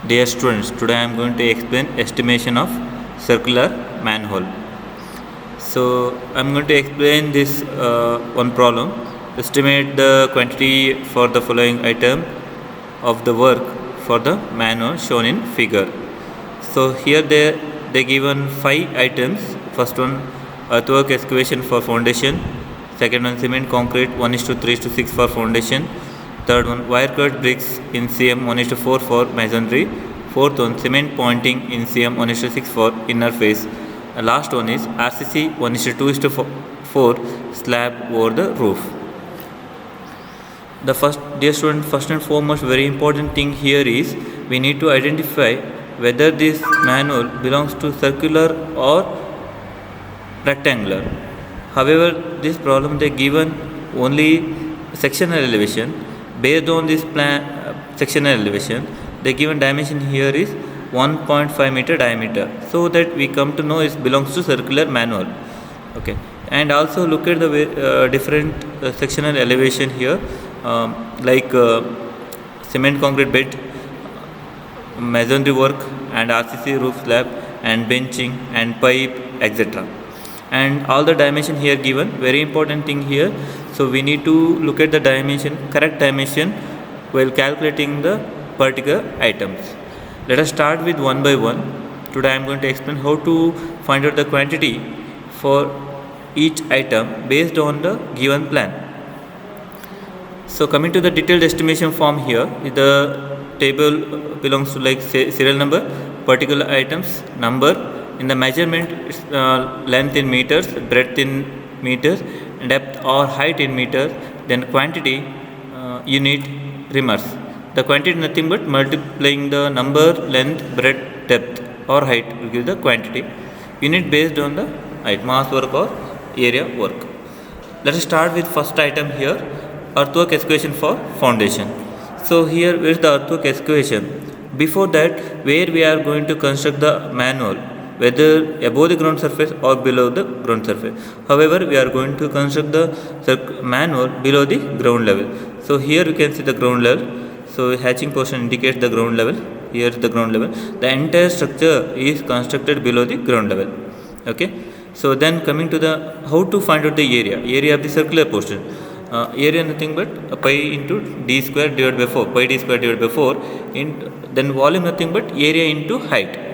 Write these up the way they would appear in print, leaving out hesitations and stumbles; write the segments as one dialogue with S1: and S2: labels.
S1: Dear students, today I am going to explain estimation of circular manhole. So I am going to explain this one problem. Estimate the quantity for the following item of the work for the manhole shown in figure. So here they given 5 items. First one, earthwork excavation for foundation. Second one, cement concrete 1:3:6 for foundation. Third one, wire cut bricks in cm 1:4 for masonry. Fourth one, cement pointing in cm 1:6 for inner face. Last one is RCC 1:2:4 slab over the roof. The first and foremost very important thing here is we need to identify whether this manhole belongs to circular or rectangular. However, this problem they given only sectional elevation. Based on this sectional elevation, the given dimension here is 1.5 meter diameter, so that we come to know it belongs to circular manhole. Okay, and also look at the different sectional elevation here, like cement concrete bed, masonry work, and RCC roof slab, and benching, and pipe, etc. And all the dimension here given. Very important thing here, so we need to look at the dimension, correct dimension, while calculating the particular items. Let us start with one by one. Today I am going to explain how to find out the quantity for each item based on the given plan. So coming to the detailed estimation form, here the table belongs to like serial number, particular items, number. In the measurement, length in meters, breadth in meters, depth or height in meters, then quantity, unit, remarks. The quantity is nothing but multiplying the number, length, breadth, depth or height will give the quantity. Unit based on the height, mass work or area work. Let us start with first item here, earthwork excavation for foundation. So here where is the earthwork excavation? Before that, where we are going to construct the manhole, whether above the ground surface or below the ground surface. However, we are going to construct the manhole below the ground level. So here you can see the ground level. So hatching portion indicates the ground level. Here is the ground level. The entire structure is constructed below the ground level. Okay. So then coming to the how to find out the area of the circular portion. Area nothing but pi into d square divided by 4. Pi d square divided by 4. Then volume nothing but area into height.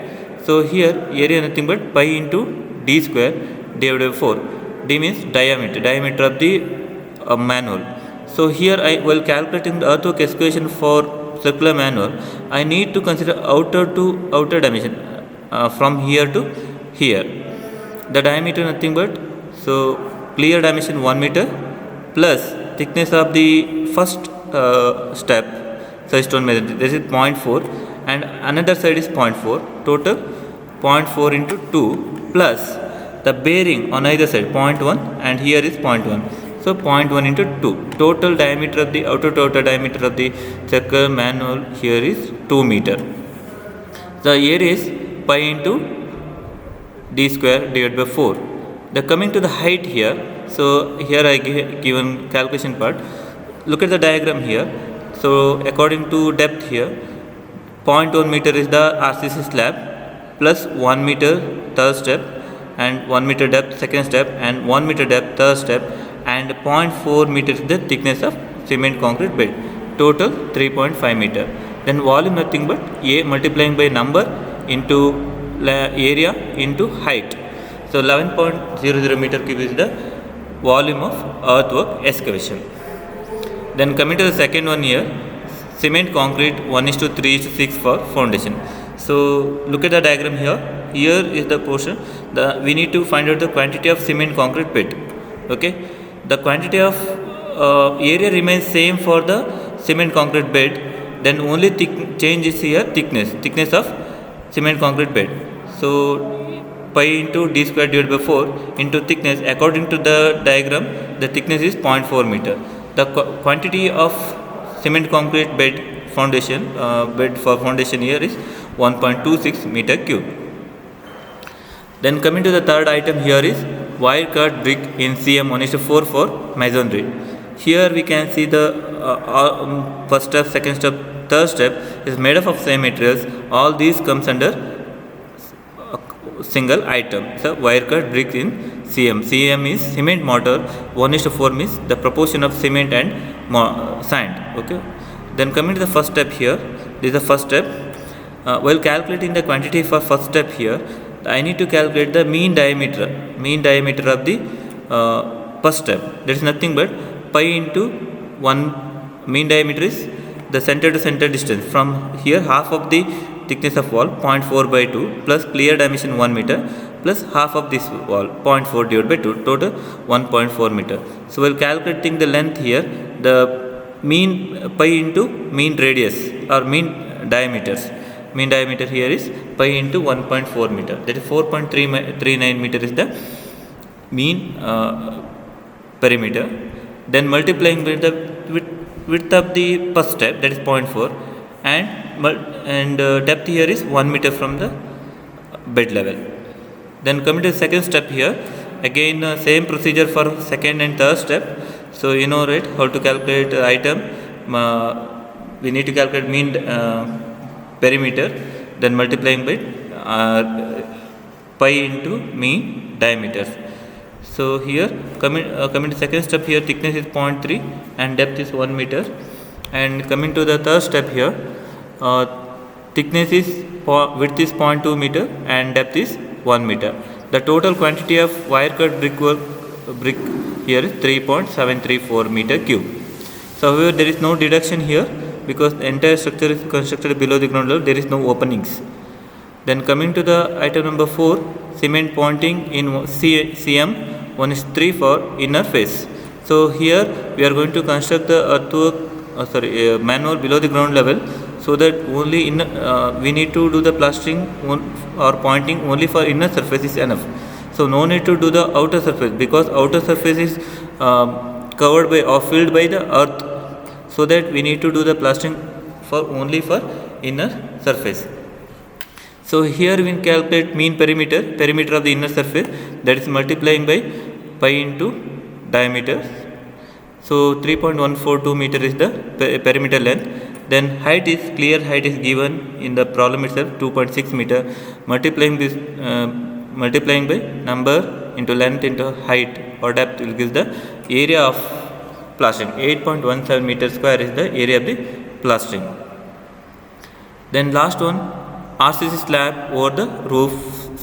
S1: So here area nothing but pi into d square divided by 4. D means diameter of the manhole. So here while calculating the earthwork excavation for circular manhole, I need to consider outer to outer dimension, from here to here. The diameter nothing but, so clear dimension 1 meter plus thickness of the first step, so stone measure, this is 0.4, and another side is 0.4, total 0.4 into 2 plus the bearing on either side 0.1, and here is 0.1, so 0.1 into 2. Total diameter of the outer to outer diameter of the circular manhole here is 2 meter. The area is pi into d square divided by 4. The coming to the height here, so here I given calculation part. Look at the diagram here. So according to depth here, 0.1 meter is the RCC slab plus 1 meter third step, and 1 meter depth second step, and 1 meter depth third step, and 0.4 meter is the thickness of cement concrete bed. Total 3.5 meter. Then volume nothing but A multiplying by number into area into height. So 11.00 meter cube is the volume of earthwork excavation. Then coming to the second one here, cement concrete 1:3:6 for foundation. So look at the diagram here. Here is the portion. We need to find out the quantity of cement concrete bed. Okay, the quantity of area remains same for the cement concrete bed. Then only change is here thickness of cement concrete bed. So pi into d square divided by 4 into thickness. According to the diagram, the thickness is 0.4 meter. The quantity of cement concrete bed for foundation here is 1.26 meter cube. Then coming to the third item here is wire cut brick in cm 1:4 for masonry. Here we can see the first step, second step, third step is made up of same materials. All these comes under single item. So wire cut brick in cm. Cm is cement mortar. 1:4 means the proportion of cement and sand. Okay. Then coming to the first step here. This is the first step. While calculating the quantity for first step here, I need to calculate the mean diameter of the first step. That is nothing but pi into 1. Mean diameter is the center to center distance. From here, half of the thickness of wall 0.4/2 plus clear dimension 1 meter plus half of this wall 0.4 divided by 2, total 1.4 meter. So while calculating the length here, the mean pi into mean radius or mean diameters. Mean diameter here is pi into 1.4 meter. That is 4.39 meter is the mean perimeter. Then multiplying with the width of the first step, that is 0.4, and depth here is 1 meter from the bed level. Then coming to the second step here, again same procedure for second and third step. So you know, right, how to calculate item. We need to calculate mean perimeter, then multiplying by pi into mean diameters. So here coming to second step here, thickness is 0.3 and depth is 1 meter. And coming to the third step here, thickness is width is 0.2 meter and depth is 1 meter. The total quantity of wire cut brick here is 3.734 meter cube. So however, there is no deduction here because the entire structure is constructed below the ground level. There is no openings. Then coming to the item number 4, cement pointing in cm 1:3 for inner face. So here we are going to construct the earthwork manual below the ground level, so that only we need to do the plastering or pointing only for inner surface is enough. So no need to do the outer surface because outer surface is covered by or filled by the earth, so that we need to do the plastering only for inner surface. So here we calculate mean perimeter of the inner surface, that is multiplying by pi into diameter. So 3.142 meter is the perimeter length. Then clear height is given in the problem itself, 2.6 meter. Multiplying by number into length into height or depth will give the area of plastering. 8.17 meter square is the area of the plastering. Then last one, RCC slab over the roof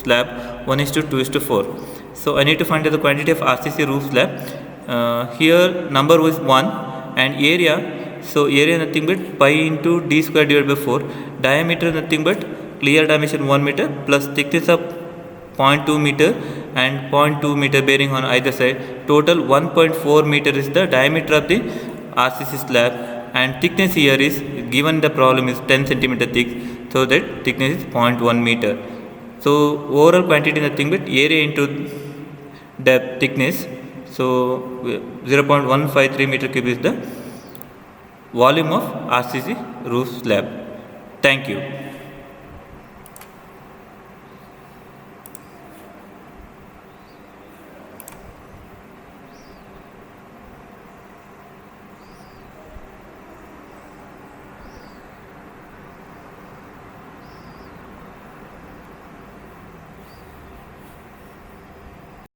S1: slab 1:2:4. So I need to find the quantity of RCC roof slab. Here number was 1 and area. So area nothing but pi into d square divided by 4. Diameter nothing but clear dimension 1 meter plus thickness of 0.2 meter and 0.2 meter bearing on either side. Total 1.4 meter is the diameter of the RCC slab, and thickness here is given the problem is 10 centimeter thick, so that thickness is 0.1 meter. So overall quantity nothing but area into depth thickness. So 0.153 meter cube is the volume of RCC roof slab. Thank you.